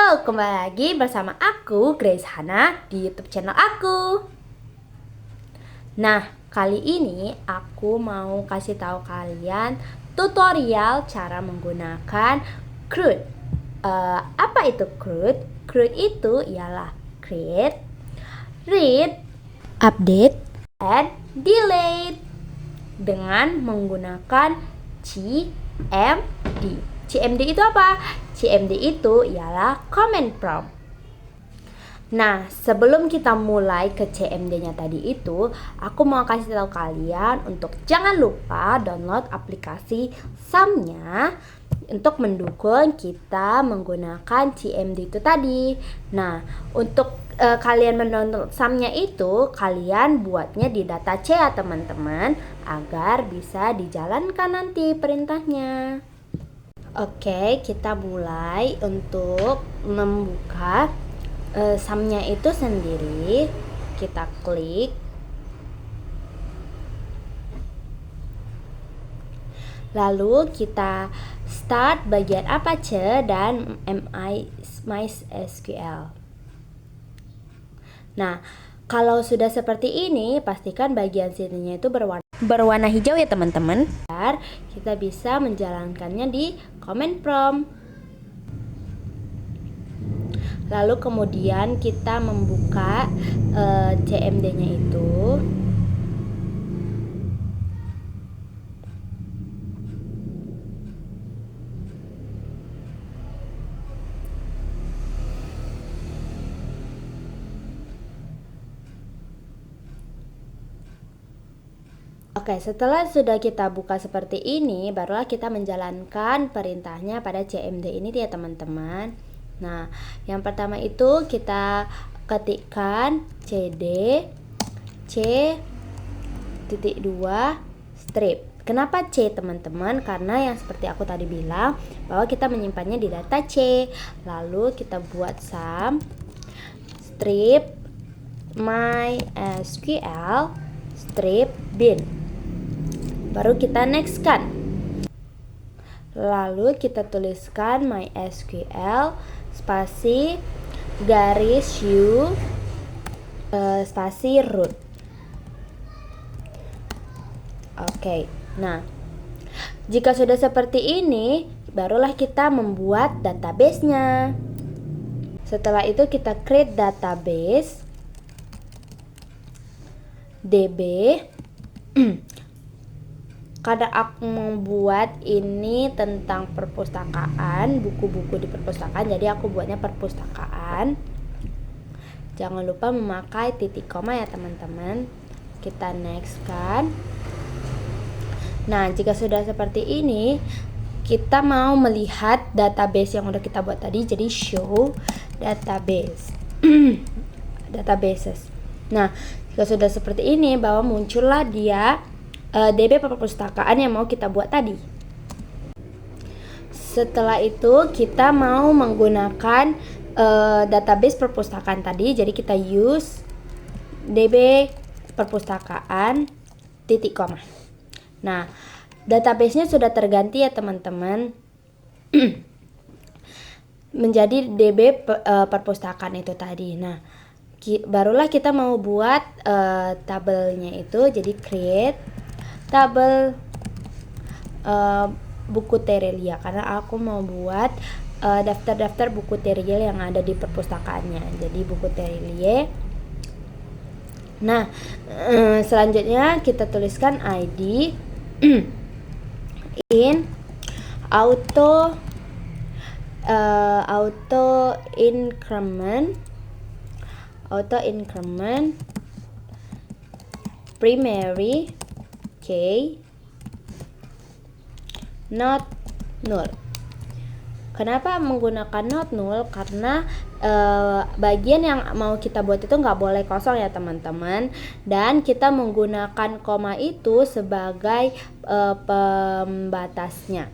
Halo, kembali lagi bersama aku, Grace Hana, di YouTube channel aku. Nah, kali ini aku mau kasih tahu kalian tutorial cara menggunakan CRUD. Apa itu CRUD? CRUD itu ialah create, read, update, and delete dengan menggunakan CMD. CMD itu apa? CMD itu ialah command prompt. Nah, sebelum kita mulai ke CMD-nya tadi itu, aku mau kasih tahu kalian untuk jangan lupa download aplikasi SAM-nya untuk mendukung kita menggunakan CMD itu tadi. Nah, untuk kalian mendownload SAM-nya itu, kalian buatnya di data C ya teman-teman, agar bisa dijalankan nanti perintahnya. Oke, kita mulai untuk membuka SAM-nya itu sendiri. Kita klik. Lalu kita start bagian Apache dan MySQL. Nah, kalau sudah seperti ini, pastikan bagian sininya itu berwarna hijau ya teman-teman. Kita bisa menjalankannya di command prompt. Lalu kemudian kita membuka CMD-nya itu. Oke, setelah sudah kita buka seperti ini, barulah kita menjalankan perintahnya pada CMD ini ya teman-teman. Nah, yang pertama itu kita ketikkan cd c.2 strip. Kenapa C teman-teman? Karena yang seperti aku tadi bilang bahwa kita menyimpannya di data C. Lalu kita buat sum strip MySQL strip bin. Baru kita next kan. Lalu kita tuliskan MySQL spasi garis U spasi root. Oke. Nah, jika sudah seperti ini, barulah kita membuat database-nya. Setelah itu kita create database DB. Karena aku membuat ini tentang perpustakaan, buku-buku di perpustakaan, jadi aku buatnya perpustakaan. Jangan lupa memakai titik koma ya teman-teman. Kita next kan. Nah, jika sudah seperti ini, kita mau melihat database yang udah kita buat tadi, jadi show database. Databases. Nah, jika sudah seperti ini, bahwa muncullah dia DB perpustakaan yang mau kita buat tadi. Setelah itu kita mau menggunakan database perpustakaan tadi, jadi kita use DB perpustakaan titik koma. Nah, database-nya sudah terganti ya teman-teman menjadi DB perpustakaan itu tadi. Nah, barulah kita mau buat tabelnya itu, jadi create tabel buku Terelia, karena aku mau buat daftar-daftar buku Terelia yang ada di perpustakaannya. Jadi buku Terelia. Nah, selanjutnya kita tuliskan ID in auto increment primary key not null. Kenapa menggunakan not null? Karena bagian yang mau kita buat itu nggak boleh kosong ya teman-teman, dan kita menggunakan koma itu sebagai pembatasnya.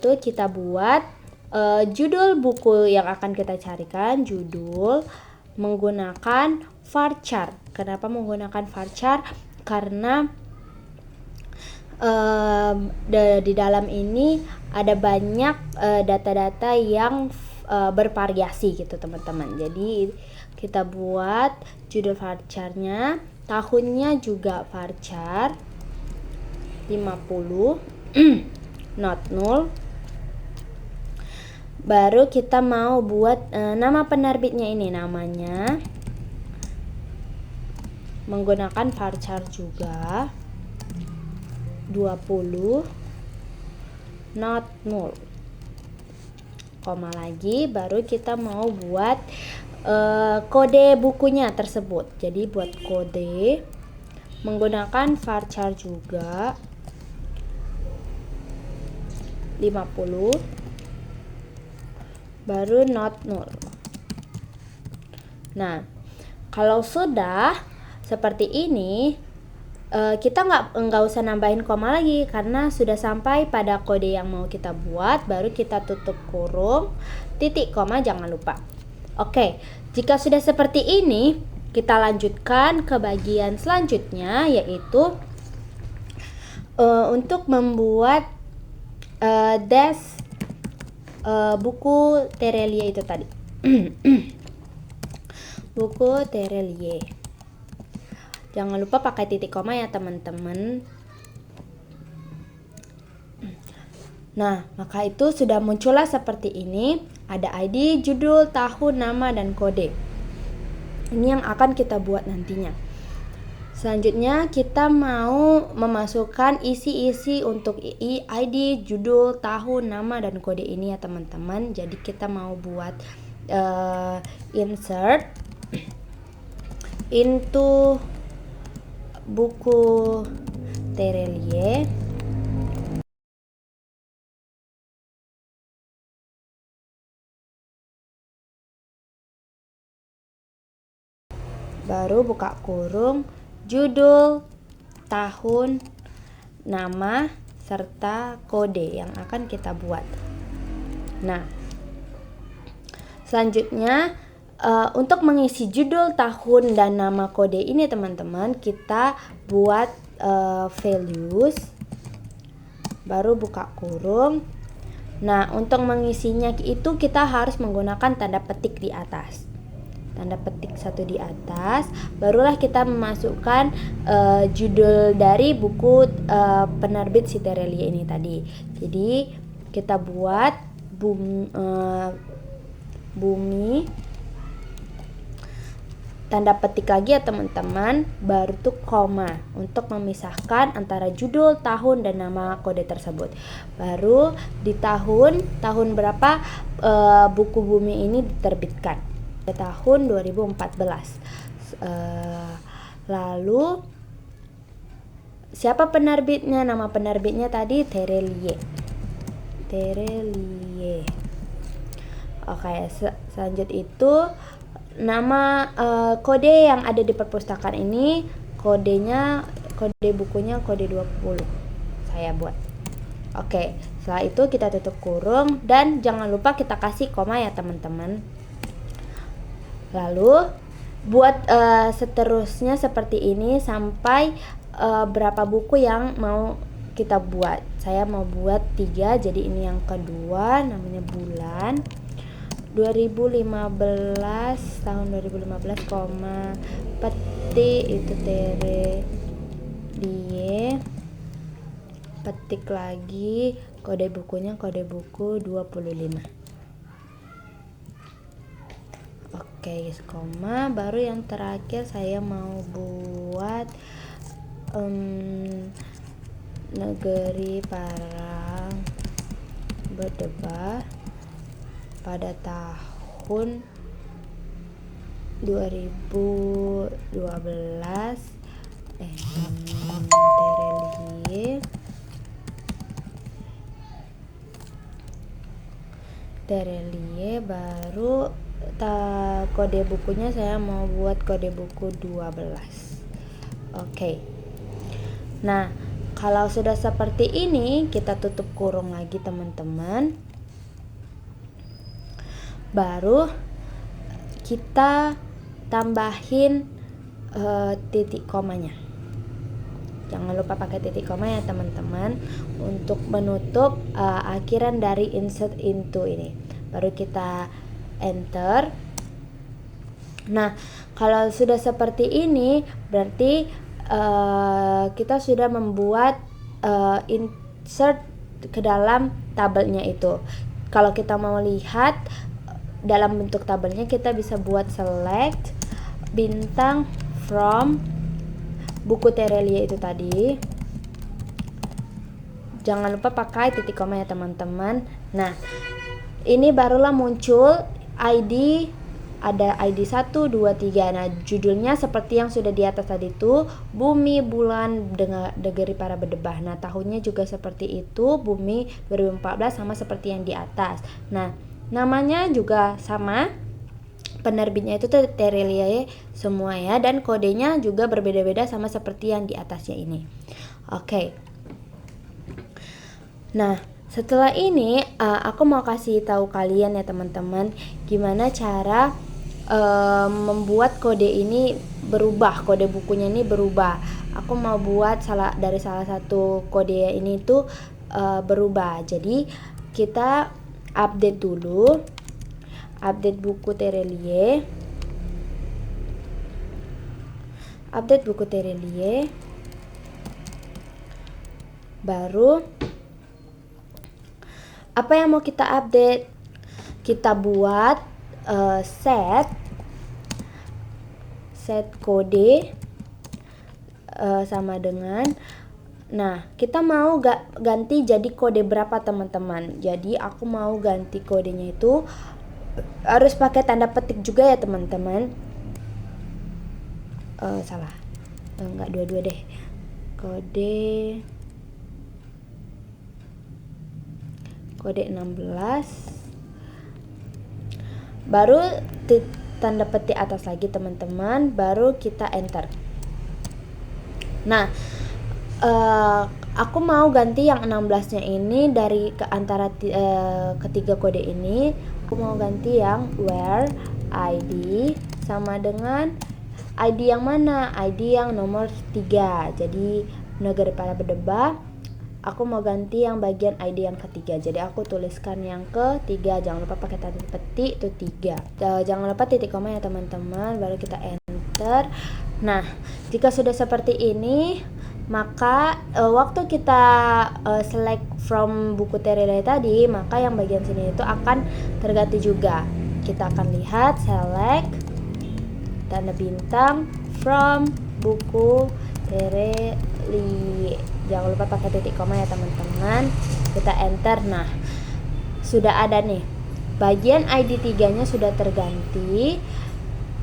Itu kita buat judul buku yang akan kita carikan, judul menggunakan varchar. Kenapa menggunakan varchar? Karena di dalam ini ada banyak data-data yang bervariasi gitu teman-teman. Jadi kita buat judul varcharnya, tahunnya juga varchar 50 not null. Baru kita mau buat nama penerbitnya ini, namanya menggunakan varchar juga 20 not null, koma lagi. Baru kita mau buat kode bukunya tersebut. Jadi buat kode menggunakan varchar juga 50 baru not null. Nah, kalau sudah seperti ini, kita nggak usah nambahin koma lagi karena sudah sampai pada kode yang mau kita buat. Baru kita tutup kurung, titik koma, jangan lupa. Oke, jika sudah seperti ini, kita lanjutkan ke bagian selanjutnya, yaitu untuk membuat dash buku Terelie itu tadi. Buku Terelie. Jangan lupa pakai titik koma ya teman-teman. Nah, maka itu sudah muncullah seperti ini. Ada ID, judul, tahun, nama, dan kode. Ini yang akan kita buat nantinya. Selanjutnya kita mau memasukkan isi-isi untuk ID, judul, tahun, nama, dan kode ini ya teman-teman. Jadi kita mau buat insert into buku Terelie. Baru buka kurung, judul, tahun, nama, serta kode yang akan kita buat. Nah, selanjutnya untuk mengisi judul, tahun, dan nama kode ini teman-teman, kita buat values, baru buka kurung. Nah, untuk mengisinya itu kita harus menggunakan tanda petik di atas. Tanda petik satu di atas, barulah kita memasukkan judul dari buku penerbit si Terelie ini tadi. Jadi kita buat bumi tanda petik lagi ya teman-teman, baru tuh koma untuk memisahkan antara judul, tahun, dan nama kode tersebut. Baru di tahun berapa buku bumi ini diterbitkan, tahun 2014. Lalu siapa penerbitnya? Nama penerbitnya tadi Terelie. Oke, selanjutnya itu nama kode yang ada di perpustakaan ini, kode bukunya kode 20 saya buat. Oke, setelah itu kita tutup kurung dan jangan lupa kita kasih koma ya teman-teman. Lalu buat seterusnya seperti ini sampai berapa buku yang mau kita buat. Saya mau buat 3, jadi ini yang kedua, namanya bulan 2015, tahun 2015, koma, petik itu Terelie, petik lagi, kode bukunya kode buku 25. Oke, koma, baru yang terakhir saya mau buat negeri Parang berdebar pada tahun 2012. Terelie baru kode bukunya saya mau buat kode buku 12. Oke. Nah, kalau sudah seperti ini, kita tutup kurung lagi teman-teman. Baru kita tambahin titik komanya. Jangan lupa pakai titik koma ya teman-teman untuk menutup akhiran dari insert into ini. Baru kita enter. Nah, kalau sudah seperti ini berarti kita sudah membuat insert ke dalam tabelnya itu. Kalau kita mau lihat dalam bentuk tabelnya, kita bisa buat select bintang from buku Terelie itu tadi. Jangan lupa pakai titik koma ya teman-teman. Nah, ini barulah muncul ID, ada ID 1, 2, 3. Nah, judulnya seperti yang sudah di atas tadi itu, Bumi, Bulan, Negeri Para Berdebah. Nah, tahunnya juga seperti itu, Bumi 2014, sama seperti yang di atas. Nah, namanya juga sama, penerbitnya itu Terelie semua ya, dan kodenya juga berbeda-beda sama seperti yang di atasnya ini. Oke. Nah, setelah ini aku mau kasih tahu kalian ya teman-teman, gimana cara membuat kode ini berubah, kode bukunya ini berubah. Aku mau buat dari salah satu kode ini tuh berubah. Jadi kita update dulu, update buku Terelie, baru apa yang mau kita update? Kita buat set kode sama dengan, nah kita mau ganti jadi kode berapa teman-teman. Jadi aku mau ganti kodenya itu harus pakai tanda petik juga ya teman-teman. Salah, enggak, dua-dua deh. Kode 16, baru tanda petik atas lagi teman-teman, baru kita enter. Nah, aku mau ganti yang 16 nya ini dari antara ketiga kode ini. Aku mau ganti yang where ID sama dengan ID yang mana? ID yang nomor 3. Jadi Negeri Para Berdebah, aku mau ganti yang bagian ID yang ketiga. Jadi aku tuliskan yang ketiga. Jangan lupa pakai tanda petik itu 3. Jangan lupa titik koma ya teman-teman. Baru kita enter. Nah, jika sudah seperti ini, maka waktu kita select from buku Terelie tadi, maka yang bagian sini itu akan terganti juga. Kita akan lihat select tanda bintang from buku Terelie. Jangan lupa pakai titik koma ya teman-teman. Kita enter. Nah, sudah ada nih. Bagian ID 3-nya sudah terganti.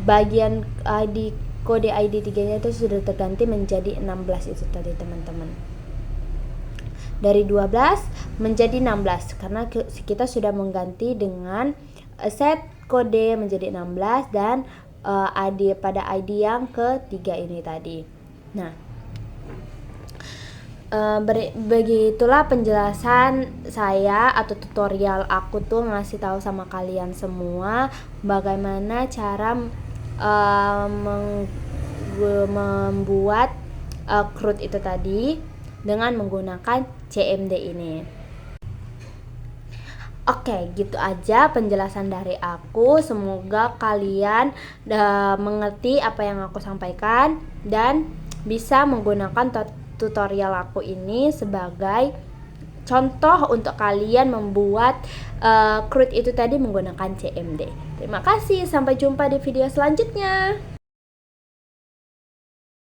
Bagian kode ID 3-nya itu sudah terganti menjadi 16 itu tadi teman-teman. Dari 12 menjadi 16 karena kita sudah mengganti dengan set kode menjadi 16 dan pada ID yang ketiga ini tadi. Nah, begitulah penjelasan saya atau tutorial aku tuh ngasih tahu sama kalian semua bagaimana cara membuat CRUD itu tadi dengan menggunakan CMD ini. Oke, gitu aja penjelasan dari aku. Semoga kalian mengerti apa yang aku sampaikan dan bisa menggunakan tutorial aku ini sebagai contoh untuk kalian membuat CRUD itu tadi menggunakan CMD. Terima kasih, sampai jumpa di video selanjutnya.